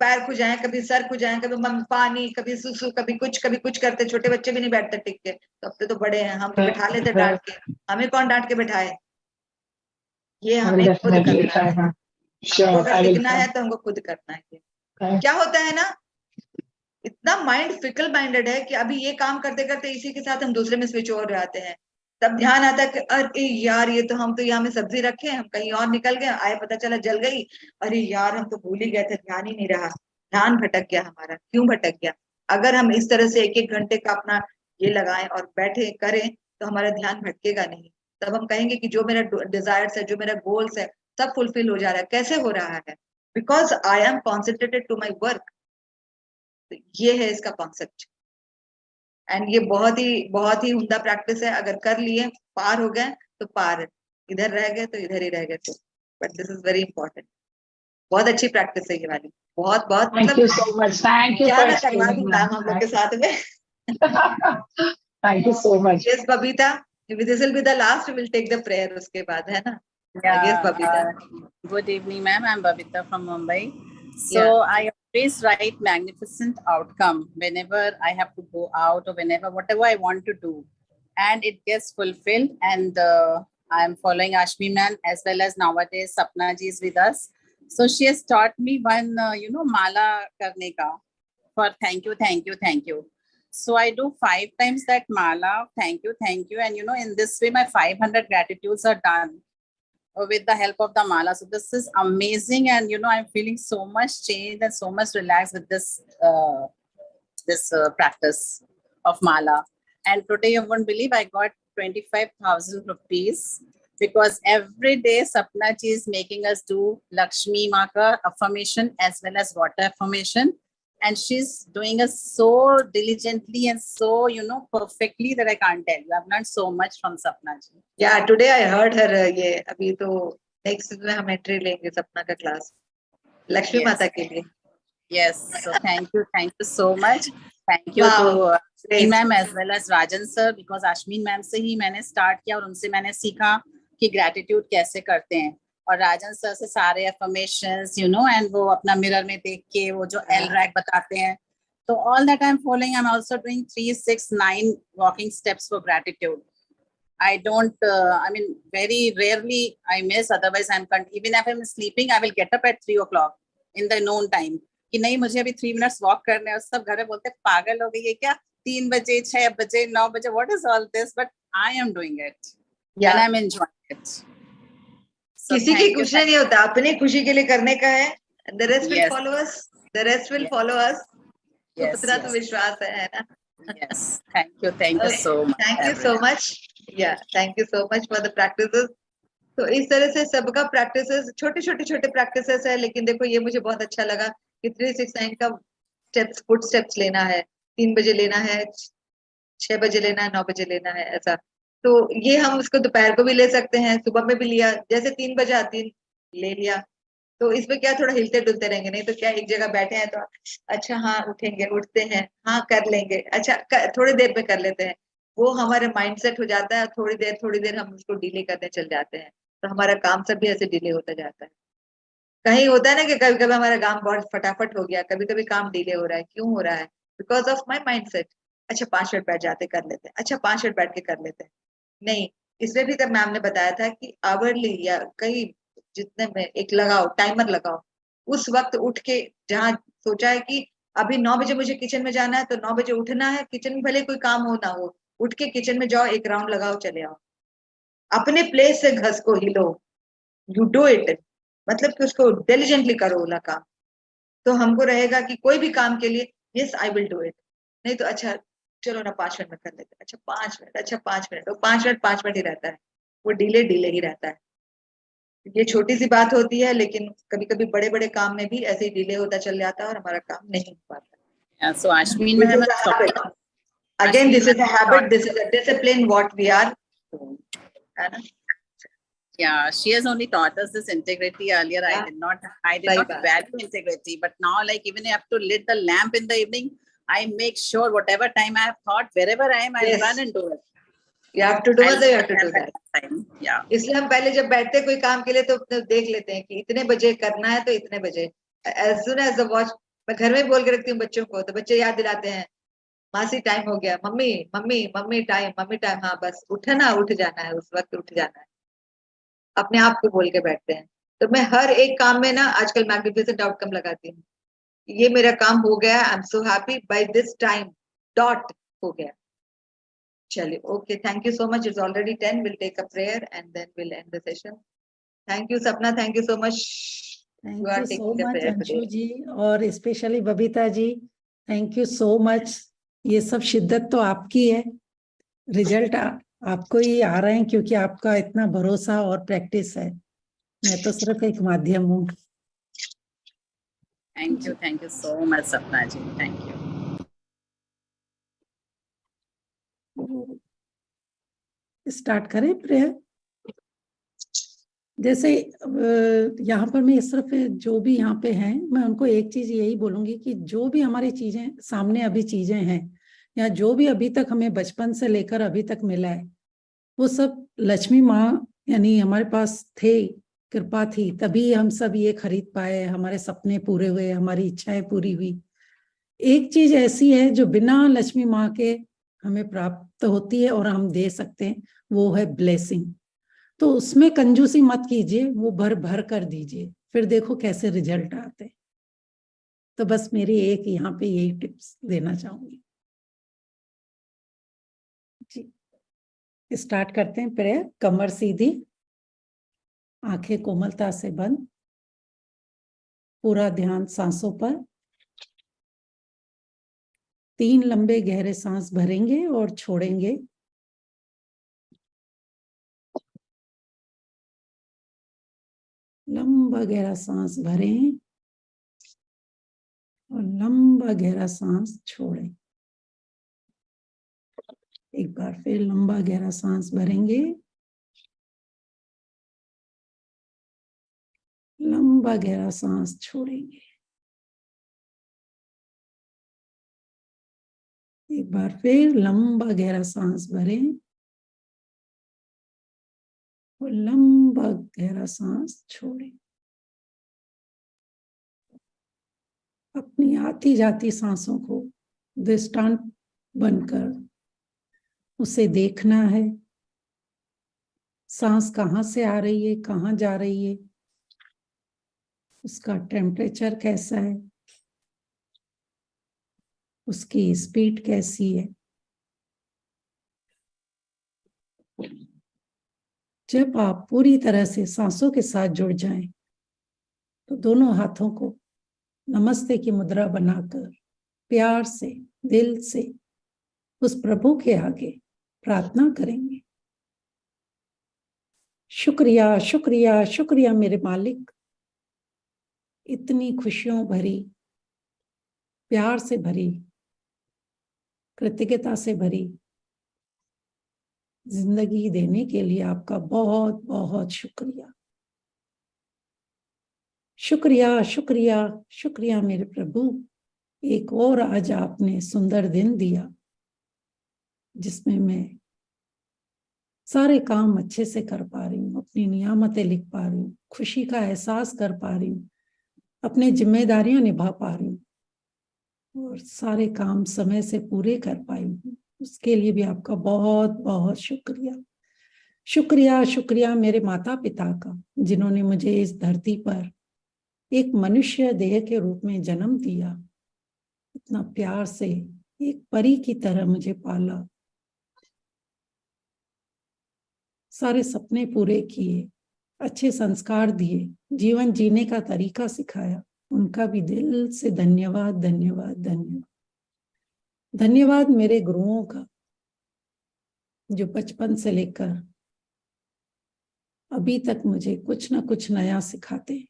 S3: पैर खुजाएं, कभी सर खुजाएं, कभी पानी, कभी सुसु, कभी कुछ करते। छोटे बच्चे भी नहीं बैठते टिक के, तो अब तो बड़े हैं, हम तो बैठा लेते डांट के। हमें कौन डांट के बैठाए? ये
S9: I will
S3: हमें खुद
S9: definitely
S3: करना
S9: try,
S3: है।
S9: ma'am.
S3: हमको
S9: Sure,
S3: अगर
S9: I will
S3: टिकना
S9: try.
S3: है तो हमको खुद करना है। ये
S9: Okay.
S3: क्या होता है ना, इतना माइंड फिकल माइंडेड है कि अभी ये काम करते करते इसी के साथ हम दूसरे में स्विच ओवर जाते हैं। तब ध्यान आता है कि अरे यार, ये तो हम तो यहाँ में सब्जी रखे, हम कहीं और निकल गए, आए पता चला जल गई। अरे यार, हम तो भूल ही गए थे, ध्यान ही नहीं रहा, ध्यान भटक गया हमारा। क्यों भटक गया? अगर हम इस तरह से 1-1 घंटे का अपना ये लगाएं और बैठे करें तो हमारा ध्यान भटकेगा नहीं। तब हम कहेंगे कि जो मेरा डिजायर्स है, जो मेरा गोल्स है, सब फुलफिल हो जा रहा है। कैसे हो रहा है? Because I am concentrated to my work. ये है इसका कॉन्सेप्ट। एंड ये बहुत ही उम्दा प्रैक्टिस है। अगर कर लिए, पार हो गए तो पार, इधर रह गए तो इधर ही रह गए। तो but this is very important. बहुत अच्छी प्रैक्टिस है ये वाली, बहुत बहुत।
S9: Thank you so much. Thank you
S3: क्या
S9: for
S3: ना करवा दी
S9: explaining,
S3: मैम
S9: ma'am.
S3: हम लोग के साथ में।
S9: Thank you so much.
S3: Yes Babita, this will be the last, will take the prayer उसके बाद, है ना? Yes Babita.
S10: Good evening, ma'am. I'm Babita from Mumbai. So I always write magnificent outcome whenever I have to go out or whatever I want to do, and it gets fulfilled. And I'm following Ashmi ma'am as well as nowadays Sapna ji is with us. So she has taught me one, mala karne ka for thank you. So I do 5 times that mala, thank you, and in this way my 500 gratitudes are done with the help of the mala. So this is amazing, and I'm feeling so much changed and so much relaxed with this practice of mala. And today you won't believe I got 25,000 rupees because every day Sapna ji is making us do Lakshmi Ma ka affirmation as well as water affirmation, and she's doing us so diligently and so perfectly that I can't tell you. I've learned so much from Sapna ji.
S3: Yeah, today I heard her. ये अभी तो next में हम entry लेंगे सपना का class, Lakshmi माता के लिए।
S10: Yes, so thank you so much. Thank you to Ashmin ma'am as well as Rajan sir, because Ashmin ma'am से ही मैंने स्टार्ट किया और उनसे मैंने सीखा कि ग्रेटिट्यूड कैसे करते हैं, और राजन सर से सारे अफर्मेशंस एंड वो अपना मिरर में देख के वो जो एल रैक बताते हैं, तो all that I am following. I am also doing 3, 6, 9 walking steps for gratitude. I don't, very rarely I miss, otherwise even if I'm sleeping, I will get up at 3 o'clock in the noon time. कि नहीं मुझे अभी 3 minutes walk करने हैं, सब घर में बोलते पागल हो गई है क्या, 3 बजे, 6 बजे, 9 बजे, what is all this? But I am doing it and I'm enjoying it. So
S3: किसी की कुछ नहीं होता, अपनी खुशी के लिए करने का है। The rest will follow us. The rest will follow us. उतना तो विश्वास है ना?
S10: Yes, thank you so much.
S3: Thank you so much. Yeah, thank you so much for the practices. तो इस तरह से सबका प्रैक्टिसेस छोटे प्रैक्टिसेस है, लेकिन देखो ये मुझे बहुत अच्छा लगा कि 369 का फुट स्टेप्स लेना है, 3 बजे लेना है, 6 बजे लेना है, 9 बजे लेना है, ऐसा। तो ये हम उसको दोपहर को भी ले सकते हैं, सुबह में भी लिया, जैसे 3 बजे आती ले लिया, तो इसमें क्या थोड़ा हिलते डुलते रहेंगे, नहीं तो क्या एक जगह बैठे हैं तो अच्छा हाँ उठेंगे, उठते हैं, हाँ कर लेंगे, अच्छा थोड़ी देर में कर लेते हैं, वो हमारे माइंडसेट हो जाता है। थोड़ी देर हम उसको डिले करने चल जाते हैं, तो हमारा काम सब भी ऐसे डिले होता जाता है। कहीं होता है ना कि कभी कभी हमारा काम बहुत फटाफट हो गया, कभी कभी काम डिले हो रहा है, क्यों हो रहा है? Because of my mind set. अच्छा 5 मिनट बैठ जाते कर लेते हैं, अच्छा 5 मिनट बैठ के कर लेते हैं। नहीं, इसमें भी तब मैम ने बताया था कि आवरली या कहीं जितने में एक लगाओ, टाइमर लगाओ, उस वक्त उठ के जहाँ सोचा है कि अभी 9 बजे मुझे किचन में जाना है, तो 9 बजे उठना है, किचन में भले कोई काम हो ना हो, उठ के किचन में जाओ, एक राउंड लगाओ, चले आओ, अपने प्लेस से घस को हिलो, यू डू इट, मतलब कि उसको डिलिजेंटली करो वाला काम। तो हमको रहेगा कि कोई भी काम के लिए yes I will do it, नहीं तो अच्छा चलो ना 5 मिनट में कर लेते हैं, अच्छा 5 मिनट, अच्छा 5 मिनट, वो 5 मिनट 5 मिनट ही रहता है, वो डिले डिले ही रहता है। ये छोटी सी बात होती है, लेकिन कभी कभी बड़े बड़े काम में भी ऐसे ही डिले होता चल जाता है और हमारा काम नहीं हो पाता।
S10: Yeah, so Ashmin
S3: This
S10: ma'am
S3: is a
S10: has
S3: habit.
S10: taught,
S3: Again,
S10: Ashmin
S3: this is a
S10: ma'am has
S3: habit,
S10: taught,
S3: this is a discipline what we are doing. है ना?
S10: yeah, she has only taught us this integrity earlier.
S3: Yeah.
S10: I did
S3: Right
S10: not
S3: back.
S10: value integrity, but now, like, even if I have to lit the lamp in the evening, I make sure whatever time I have thought, wherever I am, I'll
S3: Yes.
S10: run and do it.
S3: You have to do
S10: I'll
S3: it,
S10: lit
S3: you have
S10: the
S3: to do
S10: lamp
S3: that.
S10: at that time. Yeah.
S3: इसलिए हम पहले जब बैठते हैं कोई काम के लिए तो अपने देख लेते हैं कि इतने बजे करना है, तो इतने बजे as soon as the watch. मैं घर में बोल के रखती हूँ बच्चों को, तो बच्चे याद दिलाते हैं, मासी टाइम हो गया, mummy mummy mummy time, mummy time, हाँ बस उठना, उठ जाना है, उस वक्त उठ जाना है, अपने आप को बोल के बैठते हैं। तो मैं हर एक काम में ना आजकल मैग्निफिसेंट आउटकम लगाती हूँ, ये मेरा काम हो गया, I am so happy, by this time dot हो गया। चलिए, okay, thank you so much, it's already 10, will take a prayer and then will end the session. Thank you Sapna, thank you so much.
S11: Thank you so much Anshu ji, और specially Babita ji, thank you so much. ये सब शिद्दत तो आपकी है, result आपको ही आ रहे हैं क्योंकि आपका इतना भरोसा और प्रैक्टिस है, मैं तो सिर्फ एक माध्यम हूँ।
S10: Thank you so much, Sapna ji. Thank you.
S11: Start करें प्रेयर। जैसे यहाँ पर मैं सिर्फ जो भी यहाँ पे हैं, मैं उनको एक चीज यही बोलूंगी कि जो भी हमारी चीजें सामने अभी चीजें हैं, या जो भी अभी तक हमें बचपन से लेकर अभी तक मिला है, वो सब लक्ष्मी माँ यानी हमारे पास थे, कृपा थी, तभी हम सब ये खरीद पाए, हमारे सपने पूरे हुए, हमारी इच्छाएं पूरी हुई। एक चीज ऐसी है जो बिना लक्ष्मी माँ के हमें प्राप्त होती है और हम दे सकते हैं, वो है ब्लेसिंग। तो उसमें कंजूसी मत कीजिए, वो भर भर कर दीजिए, फिर देखो कैसे रिजल्ट आते। तो बस मेरी एक यहाँ पे यही टिप्स देना चाहूंगी जी। स्टार्ट करते हैं प्रेयर। कमर सीधी, आंखें कोमलता से बंद, पूरा ध्यान सांसों पर। 3 लंबे गहरे सांस भरेंगे और छोड़ेंगे। लंबा गहरा सांस भरें और लंबा गहरा सांस छोड़ें। एक बार फिर लंबा गहरा सांस भरेंगे, लंबा गहरा सांस छोड़ेंगे। एक बार फिर लंबा गहरा सांस भरें और लंबा गहरा सांस छोड़ें। अपनी आती जाती सांसों को दृष्टांत बनकर उसे देखना है। सांस कहाँ से आ रही है, कहाँ जा रही है, उसका टेम्परेचर कैसा है, उसकी स्पीड कैसी है। जब आप पूरी तरह से सांसों के साथ जुड़ जाएं, तो दोनों हाथों को नमस्ते की मुद्रा बनाकर प्यार से, दिल से उस प्रभु के आगे प्रार्थना करेंगे। शुक्रिया शुक्रिया शुक्रिया मेरे मालिक, इतनी खुशियों भरी, प्यार से भरी, कृतज्ञता से भरी जिंदगी देने के लिए आपका बहुत बहुत शुक्रिया। शुक्रिया शुक्रिया शुक्रिया मेरे प्रभु, एक और आज आपने सुंदर दिन दिया जिसमें मैं सारे काम अच्छे से कर पा रही हूँ, अपनी नियामतें लिख पा रही हूँ, खुशी का एहसास कर पा रही हूँ, अपनी जिम्मेदारियां निभा पा रही हूँ और सारे काम समय से पूरे कर पाई हूँ। उसके लिए भी आपका बहुत बहुत शुक्रिया। शुक्रिया शुक्रिया मेरे माता पिता का, जिन्होंने मुझे इस धरती पर एक मनुष्य देह के रूप में जन्म दिया, इतना प्यार से एक परी की तरह मुझे पाला, सारे सपने पूरे किए, अच्छे संस्कार दिए, जीवन जीने का तरीका सिखाया, उनका भी दिल से धन्यवाद धन्यवाद धन्यवाद। धन्यवाद मेरे गुरुओं का, जो बचपन से लेकर अभी तक मुझे कुछ ना कुछ नया सिखाते हैं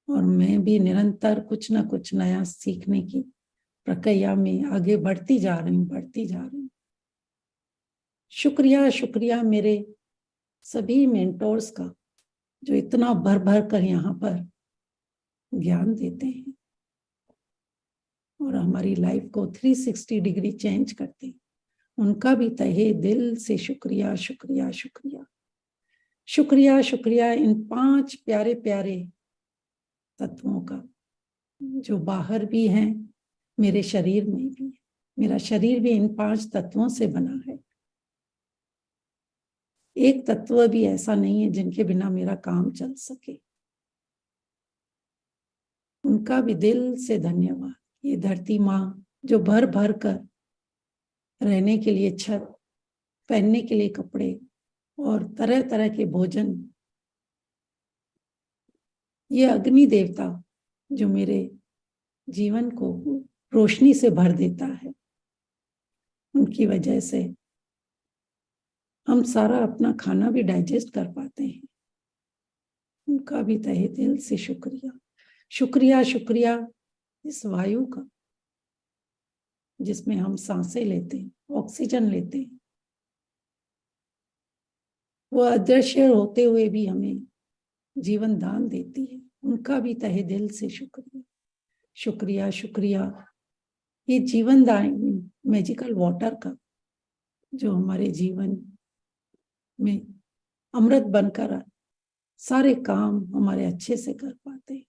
S11: और मैं भी निरंतर कुछ ना कुछ नया सीखने की प्रक्रिया में आगे बढ़ती जा रही हूँ। शुक्रिया शुक्रिया मेरे सभी मेंटोर्स का, जो इतना भर भर कर यहाँ पर ज्ञान देते हैं और हमारी लाइफ को 360 डिग्री चेंज करते हैं। उनका भी तहे दिल से शुक्रिया शुक्रिया शुक्रिया शुक्रिया शुक्रिया इन 5 प्यारे प्यारे तत्वों का, जो बाहर भी हैं, मेरे शरीर में भी। मेरा शरीर भी इन 5 तत्वों से बना है। एक तत्व भी ऐसा नहीं है जिनके बिना मेरा काम चल सके। उनका भी दिल से धन्यवाद। ये धरती माँ जो भर भर कर रहने के लिए छत, पहनने के लिए कपड़े और तरह तरह के भोजन, ये अग्नि देवता जो मेरे जीवन को रोशनी से भर देता है, उनकी वजह से हम सारा अपना खाना भी डाइजेस्ट कर पाते हैं। उनका भी तहे दिल से शुक्रिया शुक्रिया शुक्रिया इस वायु का, जिसमें हम सांसें लेते हैं, ऑक्सीजन लेते हैं। वो अदृश्य होते हुए भी हमें जीवन दान देती है। उनका भी तहे दिल से शुक्रिया शुक्रिया शुक्रिया ये जीवन दायिनी मैजिकल वाटर का, जो हमारे जीवन में अमृत बनकर सारे काम हमारे अच्छे से कर पाते हैं।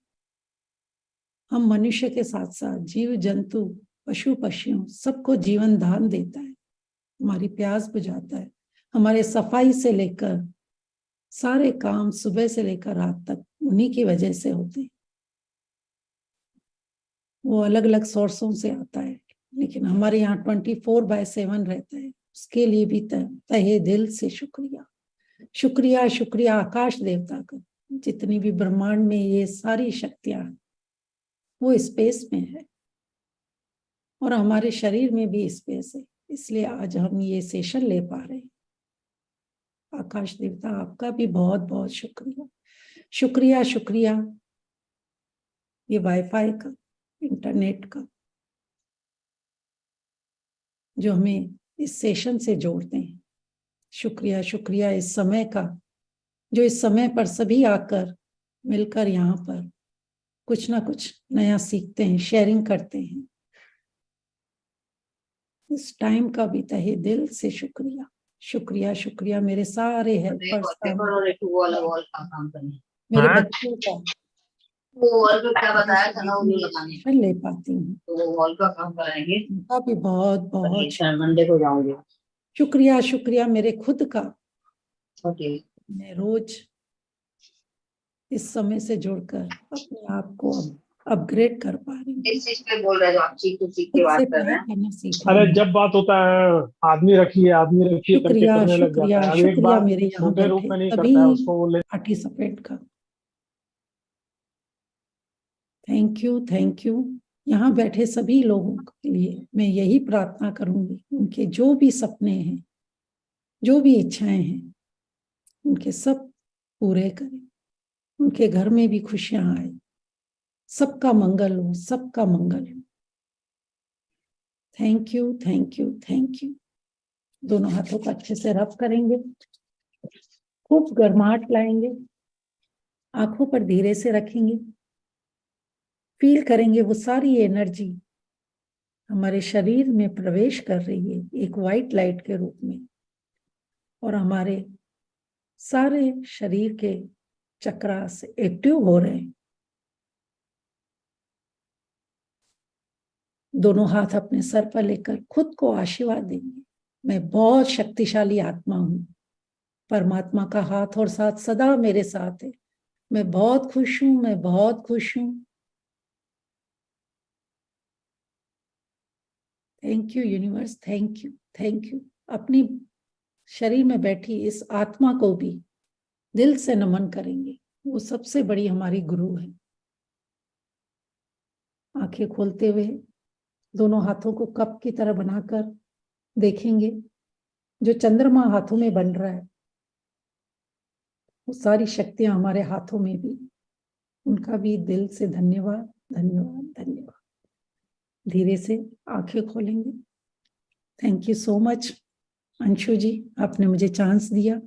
S11: हम मनुष्य के साथ साथ जीव जंतु, पशु पक्षियों, सबको जीवन दान देता है, हमारी प्यास बुझाता है। हमारे सफाई से लेकर सारे काम सुबह से लेकर रात तक उन्हीं की वजह से होते हैं। वो अलग अलग सोर्सों से आता है, लेकिन हमारे यहाँ 24/7 रहता है। उसके लिए भी तहे दिल से शुक्रिया शुक्रिया शुक्रिया आकाश देवता का। जितनी भी ब्रह्मांड में ये सारी शक्तियां हैं, वो स्पेस में है और हमारे शरीर में भी स्पेस है। इसलिए आज हम ये सेशन ले पा रहे हैं। आकाश देवता आपका भी बहुत बहुत शुक्रिया शुक्रिया शुक्रिया ये वाईफाई का, इंटरनेट का, जो हमें इस सेशन से जोड़ते हैं। शुक्रिया शुक्रिया इस समय का, जो इस समय पर सभी आकर मिलकर यहाँ पर कुछ ना कुछ नया सीखते हैं, शेयरिंग करते हैं। इस टाइम का भी तहे दिल से शुक्रिया शुक्रिया शुक्रिया मेरे सारे हेल्पर्स का, मेरे बच्चों का।
S12: वो वॉल पे क्या बताया था ना, वो लगाने
S11: मैं ले पाती हूँ,
S12: तो वो वॉल का काम कराएंगे।
S11: उनका भी बहुत बहुत
S12: मंडे को जाऊंगी।
S11: शुक्रिया शुक्रिया मेरे खुद का।
S12: ओके,
S11: मैं रोज इस समय से जुड़कर अपने आप को अपग्रेड कर पा रही हूँ।
S12: इस चीज पे बोल रहे हो आप, चीख के बात कर रहे हैं।
S13: अरे जब बात होता है आदमी रखिए करके
S11: शुक्रिया
S13: करने लग
S11: शुक्रिया
S13: जाता है। अब एक
S11: शुक्रिया
S13: बार
S11: मेरे यहाँ
S13: छोटे रूप में नहीं
S11: बैठे
S13: करता है,
S11: सभी
S13: उसको बोले
S11: पार्टिसिपेंट का थैंक यू। यहाँ बैठे सभी लोगों के लिए मैं यही प्रार्थना करूंगी, उनके जो भी सपने हैं, जो भी इच्छाएं हैं, उनके सब पूरे करें। उनके घर में भी खुशियां आए, सबका मंगल हो, सबका मंगल हो। Thank you thank you thank you. दोनों हाथों को अच्छे से रब करेंगे, खूब गर्माहट लाएंगे। आंखों पर धीरे से रखेंगे, फील करेंगे वो सारी एनर्जी हमारे शरीर में प्रवेश कर रही है एक वाइट लाइट के रूप में, और हमारे सारे शरीर के चक्रास एक्टिव हो रहे हैं। दोनों हाथ अपने सर पर लेकर खुद को आशीर्वाद देंगे। मैं बहुत शक्तिशाली आत्मा हूं, परमात्मा का हाथ और साथ सदा मेरे साथ है। मैं बहुत खुश हूं, मैं बहुत खुश हूं। Thank you universe, thank you, thank you. अपनी शरीर में बैठी इस आत्मा को भी दिल से नमन करेंगे, वो सबसे बड़ी हमारी गुरु है। आंखें खोलते हुए दोनों हाथों को कप की तरह बनाकर देखेंगे जो चंद्रमा हाथों में बन रहा है, वो सारी शक्तियां हमारे हाथों में भी, उनका भी दिल से धन्यवाद, धन्यवाद, धन्यवाद। धीरे से आंखें खोलेंगे। Thank you so much Anshu ji, आपने मुझे चांस दिया।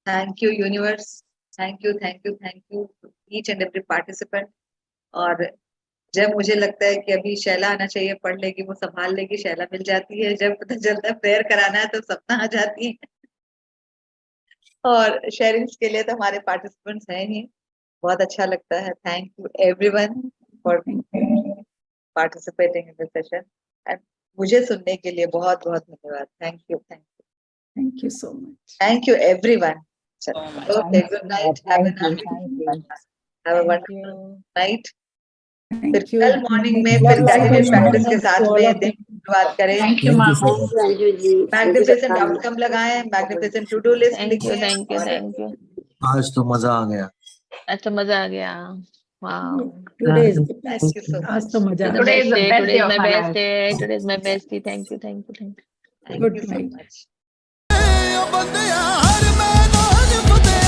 S3: Thank you universe, thank you, thank you, thank you each and every participant. और जब मुझे लगता है कि अभी शैला आना चाहिए, पढ़ लेगी, वो संभाल लेगी, शैला मिल जाती है। जब पता चलता है प्रेयर कराना है तो सपना आ जाती है। और शेयरिंग्स के लिए तो हमारे पार्टिसिपेंट्स हैं ही, बहुत अच्छा लगता है। Thank you everyone for participating in this session and मुझे सुनने के लिए बहुत बहुत धन्यवाद। Thank you, thank you,
S11: thank you so much,
S3: thank you everyone. Okay, good night, have a wonderful night. फिर कल मॉर्निंग में फिर ग्रेटिट्यूड प्रैक्टिस के साथ में दिन की शुरुआत करें।
S9: Thank you ma'am.
S3: Magnificent outcome लगाएं, मैग्निफिसेंट टू डू लिस्ट लिखें।
S14: Thank you, thank you.
S15: आज तो मजा आ गया।
S14: अच्छा, मजा आ गया। Wow,
S11: today is the
S3: Thank you so
S11: best. आज
S3: much.
S11: तो मजा
S14: today is
S9: the best day of
S14: my
S9: my
S14: best
S9: life.
S14: Day, today is my best day. Thank you, thank you, thank you.
S3: Thank
S11: Good
S3: you so
S11: night.
S3: much.
S1: ਬੰਦਿਆ ਹਰ ਮੈਦਾਨ ਫਤਿਹ,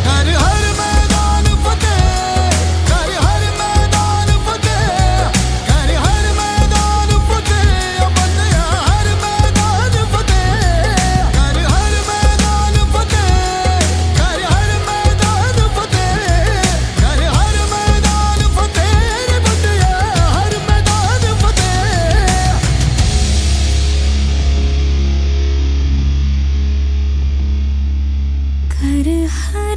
S1: ਹਰ ਹਰ ਮੈਦਾਨ ਫਤਿਹ, ਹਰ ਹਰ ਮੈਦਾਨ ਫਤਿਹ, ਹਰ ਹਰ ਮੈਦਾਨ ਫਤਿਹ। ਬੰਦਿਆ ਹਰ ਮੈਦਾਨ ਫਤਿਹ, ਹਰ ਹਰ ਮੈਦਾਨ ਫਤਿਹ, ਹਰ ਹਰ ਮੈਦਾਨ ਫਤਿਹ, ਹਰ ਹਰ ਮੈਦਾਨ ਫਤਿਹ। ਬੰਦਿਆ ਹਰ ਮੈਦਾਨ ਫਤਿਹ।
S2: कर हर